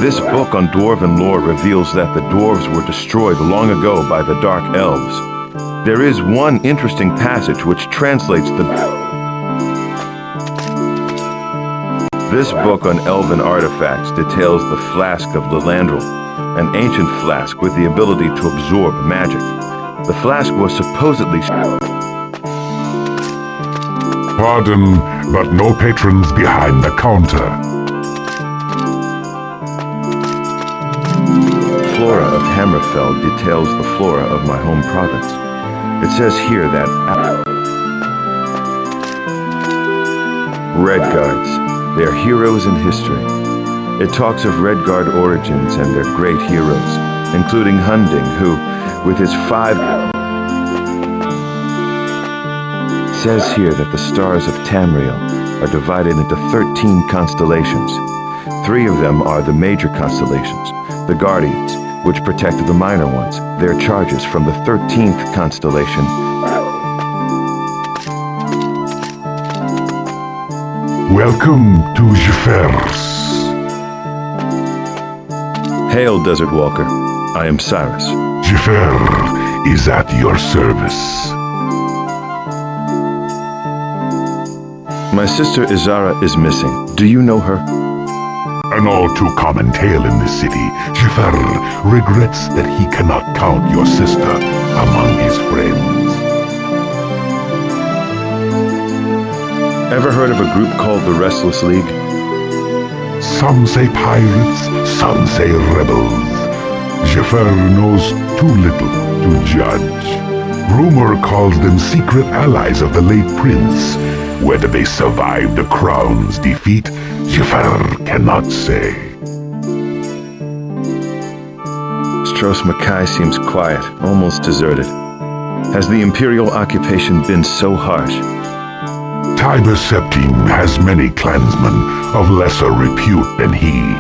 This book on dwarven lore reveals that the dwarves were destroyed long ago by the Dark Elves. There is one interesting passage which translates This book on elven artifacts details the Flask of Lilandril, an ancient flask with the ability to absorb magic. The flask was supposedly... Pardon, but no patrons behind the counter. Flora of Hammerfell details the flora of my home province. It says here that Redguards, they're heroes in history. It talks of Redguard origins and their great heroes, including Hunding, who, with his 5... says here that the stars of Tamriel are divided into 13 constellations. 3 of them are the major constellations, the Guardians, which protect the minor ones, their charges from the 13th constellation. Welcome to Jeffers. Hail, Desert Walker. I am Cyrus. Jeffer is at your service. My sister Izara is missing. Do you know her? An all-too-common tale in this city. Jeffer regrets that he cannot count your sister among his friends. Ever heard of a group called the Restless League? Some say pirates, some say rebels. Jeffer knows too little to judge. Rumor calls them secret allies of the late prince. Whether they survived the Crown's defeat, Jeffer cannot say. Stros Mackay seems quiet, almost deserted. Has the Imperial occupation been so harsh? Tiber Septim has many clansmen of lesser repute than he.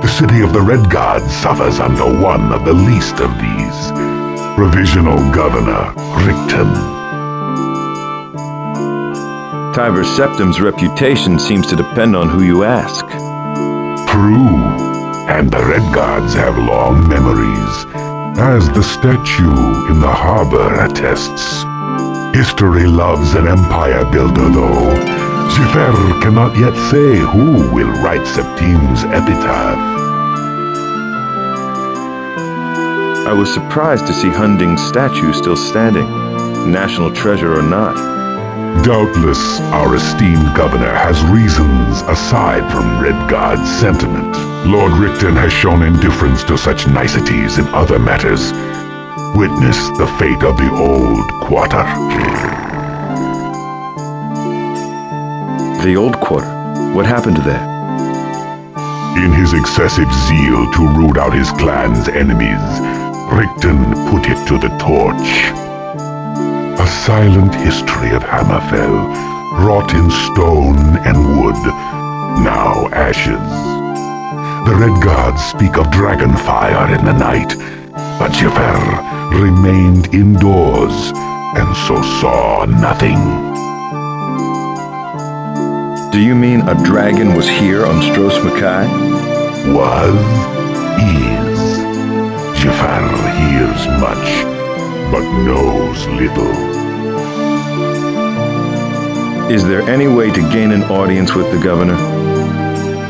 The city of the Redguard suffers under one of the least of these. Provisional Governor Richten. Tiber Septim's reputation seems to depend on who you ask. True, and the Redguards have long memories, as the statue in the harbor attests. History loves an empire builder, though. Jeffer cannot yet say who will write Septim's epitaph. I was surprised to see Hunding's statue still standing, national treasure or not. Doubtless, our esteemed governor has reasons aside from Redguard's sentiment. Lord Richten has shown indifference to such niceties in other matters. Witness the fate of the old quarter. The old quarter? What happened there? In his excessive zeal to root out his clan's enemies, Richten put it to the torch. A silent history of Hammerfell, wrought in stone and wood, now ashes. The Redguards speak of dragonfire in the night, but Jeffer remained indoors, and so saw nothing. Do you mean a dragon was here on Stros Mackay? Was, is. Jeffer hears much, but knows little. Is there any way to gain an audience with the governor?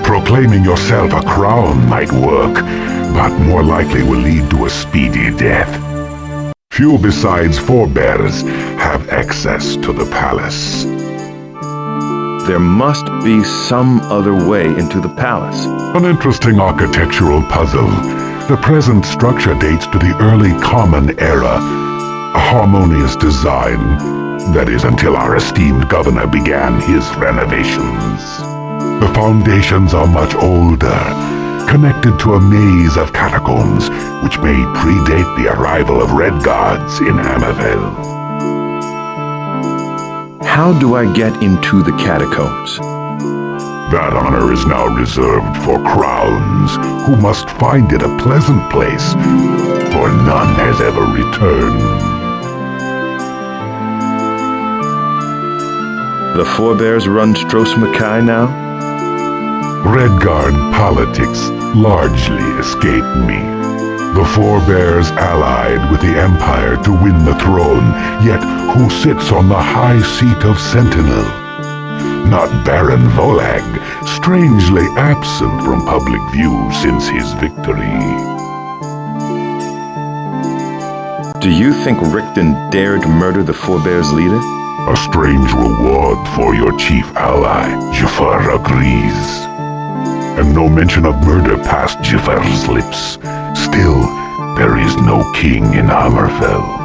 Proclaiming yourself a crown might work, but more likely will lead to a speedy death. Few besides forebears have access to the palace. There must be some other way into the palace. An interesting architectural puzzle. The present structure dates to the early Common Era. A harmonious design, that is until our esteemed governor began his renovations. The foundations are much older, connected to a maze of catacombs which may predate the arrival of Redguards in Hammerfell. How do I get into the catacombs? That honor is now reserved for crowns, who must find it a pleasant place, for none has ever returned. The forebears run Stros Mackay now? Redguard politics largely escape me. The forebears allied with the Empire to win the throne, yet who sits on the high seat of Sentinel? Not Baron Volag, strangely absent from public view since his victory. Do you think Rickton dared murder the forebears' leader? A strange reward for your chief ally, Jafar agrees. And no mention of murder passed Jafar's lips. Still, there is no king in Hammerfell.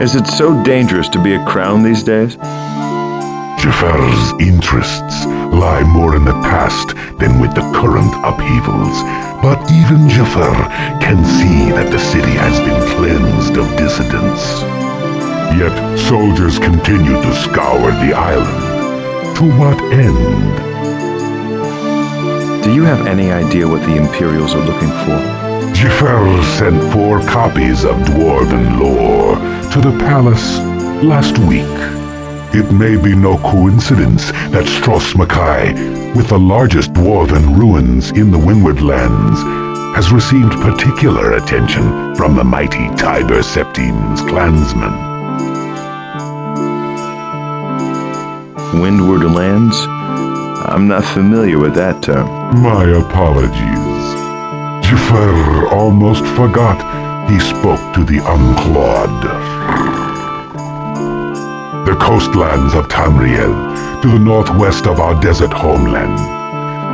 Is it so dangerous to be a crown these days? Jafar's interests lie more in the past than with the current upheavals, but even Jafar can see that the city has been cleansed of dissidents. Yet soldiers continue to scour the island. To what end? Do you have any idea what the Imperials are looking for? Jafar sent 4 copies of Dwarven lore to the palace last week. It may be no coincidence that Stros Mackay, with the largest Dwarven ruins in the Windward Lands, has received particular attention from the mighty Tiber Septime's clansmen. Windward Lands? I'm not familiar with that term. My apologies. Jafar almost forgot he spoke to the Unclawed. The coastlands of Tamriel, to the northwest of our desert homeland.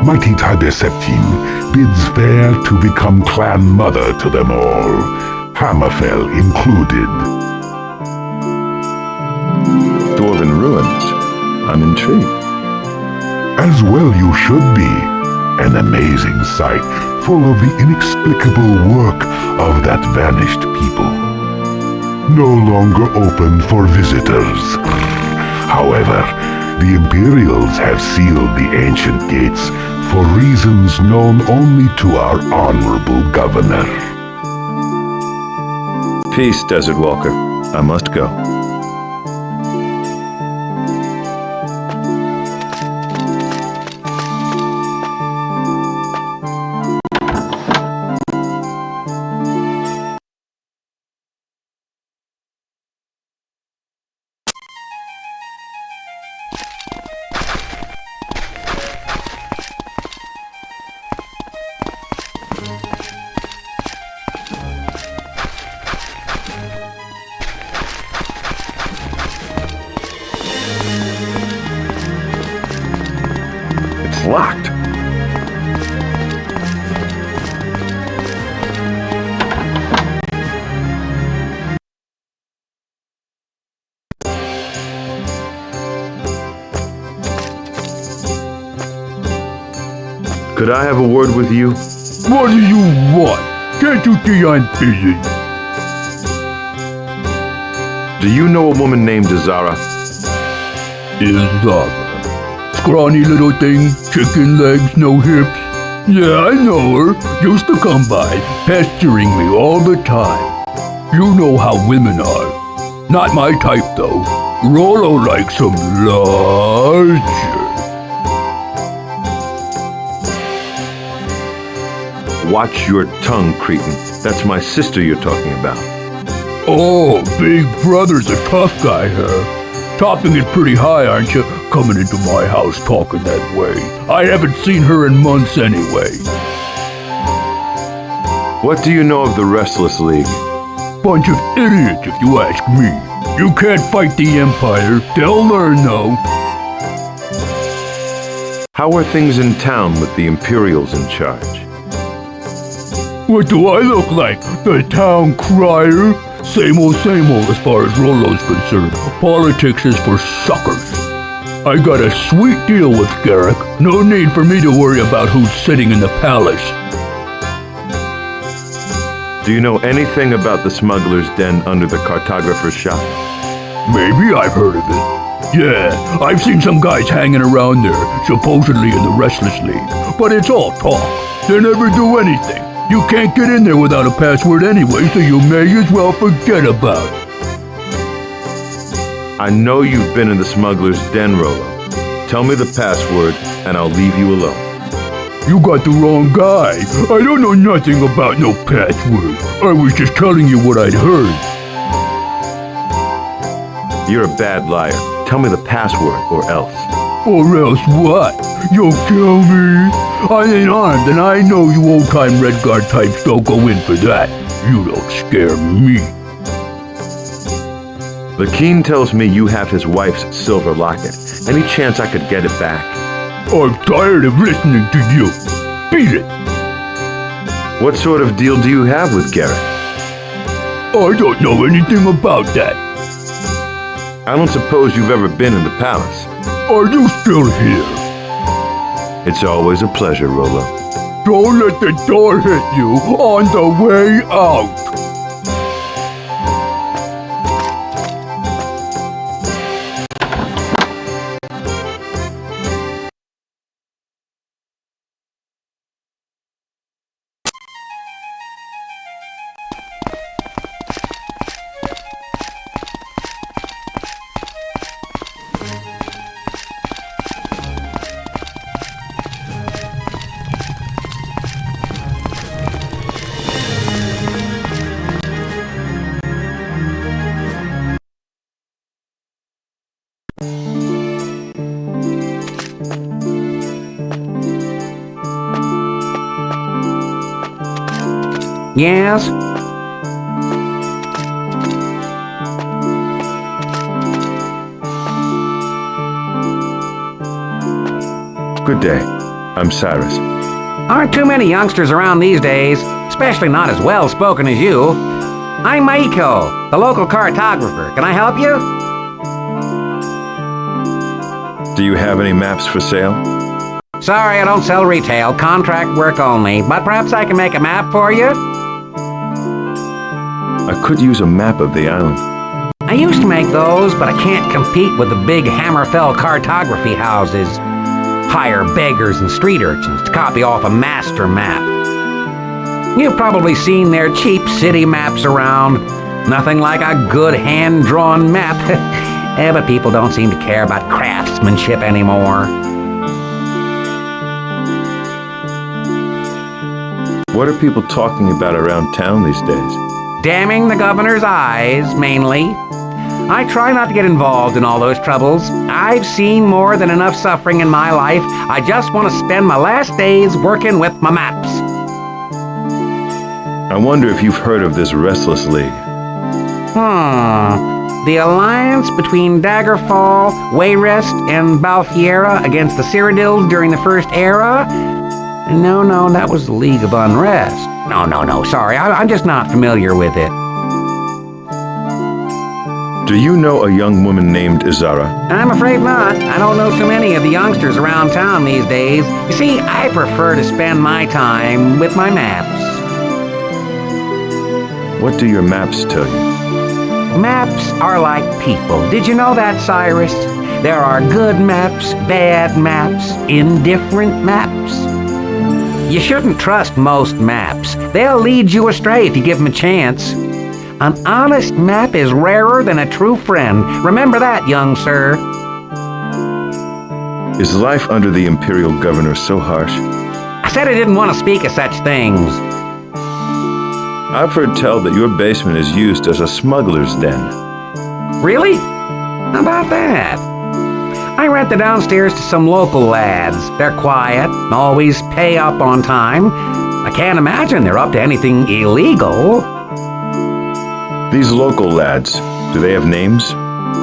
Mighty Tiber Septime bids fair to become clan mother to them all, Hammerfell included. Dwarven ruins. I'm intrigued. As well you should be. An amazing sight, full of the inexplicable work of that vanished people. No longer open for visitors. However, the Imperials have sealed the ancient gates for reasons known only to our honorable governor. Peace, Desert Walker. I must go. It's locked. Could I have a word with you? What do you want? Can't you see I'm busy? Do you know a woman named Zara? Zara. Scrawny little thing, chicken legs, no hips. Yeah, I know her. Used to come by, pestering me all the time. You know how women are. Not my type, though. Rollo likes them larger. Watch your tongue, cretin. That's my sister you're talking about. Oh, Big Brother's a tough guy, huh? Topping it pretty high, aren't you? Coming into my house talking that way. I haven't seen her in months anyway. What do you know of the Restless League? Bunch of idiots, if you ask me. You can't fight the Empire. They'll learn, though. How are things in town with the Imperials in charge? What do I look like? The town crier? Same old as far as Rollo's concerned. Politics is for suckers. I got a sweet deal with Garrick. No need for me to worry about who's sitting in the palace. Do you know anything about the smuggler's den under the cartographer's shop? Maybe I've heard of it. Yeah, I've seen some guys hanging around there, supposedly in the Restless League. But it's all talk. They never do anything. You can't get in there without a password anyway, so you may as well forget about it. I know you've been in the smuggler's den, Rollo. Tell me the password, and I'll leave you alone. You got the wrong guy. I don't know nothing about no password. I was just telling you what I'd heard. You're a bad liar. Tell me the password, or else. Or else what? You'll kill me? I ain't armed, and I know you old-time Redguard types don't go in for that. You don't scare me. The Keen tells me you have his wife's silver locket. Any chance I could get it back? I'm tired of listening to you. Beat it. What sort of deal do you have with Garrett? I don't know anything about that. I don't suppose you've ever been in the palace. Are you still here? It's always a pleasure, Rolo. Don't let the door hit you on the way out. Yes? Good day. I'm Cyrus. Aren't too many youngsters around these days, especially not as well-spoken as you. I'm Maiko, the local cartographer. Can I help you? Do you have any maps for sale? Sorry, I don't sell retail, contract work only, but perhaps I can make a map for you? I could use a map of the island. I used to make those, but I can't compete with the big Hammerfell cartography houses. Hire beggars and street urchins to copy off a master map. You've probably seen their cheap city maps around. Nothing like a good hand-drawn map. But people don't seem to care about craftsmanship anymore. What are people talking about around town these days? Damning the governor's eyes, mainly. I try not to get involved in all those troubles. I've seen more than enough suffering in my life. I just want to spend my last days working with my maps. I wonder if you've heard of this Restless League. The alliance between Daggerfall, Wayrest, and Balfiera against the Cyrodiils during the First Era? No, that was the League of Unrest. No, sorry, I'm just not familiar with it. Do you know a young woman named Izara? I'm afraid not. I don't know too many of the youngsters around town these days. You see, I prefer to spend my time with my maps. What do your maps tell you? Maps are like people. Did you know that, Cyrus? There are good maps, bad maps, indifferent maps. You shouldn't trust most maps. They'll lead you astray if you give them a chance. An honest map is rarer than a true friend. Remember that, young sir. Is life under the Imperial Governor so harsh? I said I didn't want to speak of such things. I've heard tell that your basement is used as a smuggler's den. Really? How about that? I rent the downstairs to some local lads. They're quiet, always pay up on time. I can't imagine they're up to anything illegal. These local lads, do they have names?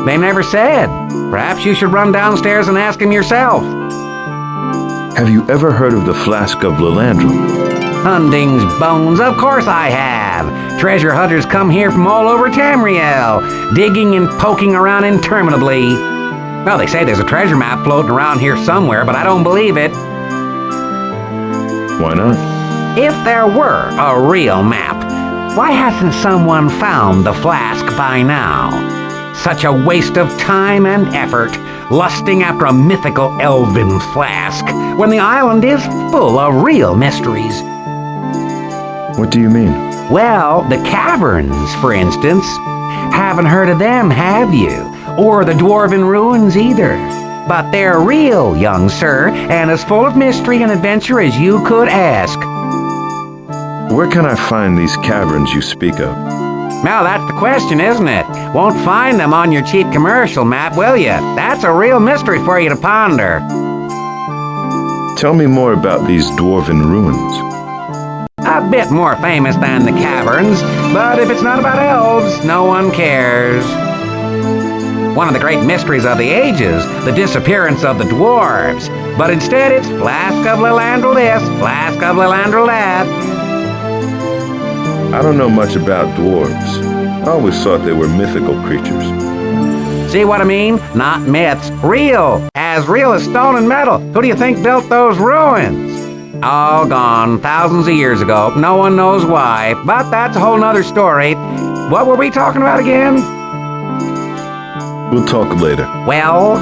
They never said. Perhaps you should run downstairs and ask him yourself. Have you ever heard of the Flask of Lilandrum? Hunding's bones, of course I have. Treasure hunters come here from all over Tamriel, digging and poking around interminably. Well, they say there's a treasure map floating around here somewhere, but I don't believe it. Why not? If there were a real map, why hasn't someone found the flask by now? Such a waste of time and effort, lusting after a mythical elven flask, when the island is full of real mysteries. What do you mean? Well, the caverns, for instance. Haven't heard of them, have you? Or the dwarven ruins either. But they're real, young sir, and as full of mystery and adventure as you could ask. Where can I find these caverns you speak of? Now that's the question, isn't it? Won't find them on your cheap commercial map, will you? That's a real mystery for you to ponder. Tell me more about these dwarven ruins. A bit more famous than the caverns, but if it's not about elves, no one cares. One of the great mysteries of the ages, the disappearance of the dwarves. But instead it's flask of Lilandrel this, flask of Lilandrel that. I don't know much about dwarves. I always thought they were mythical creatures. See what I mean? Not myths. Real. As real as stone and metal. Who do you think built those ruins? All gone thousands of years ago. No one knows why. But that's a whole nother story. What were we talking about again? We'll talk later. Well,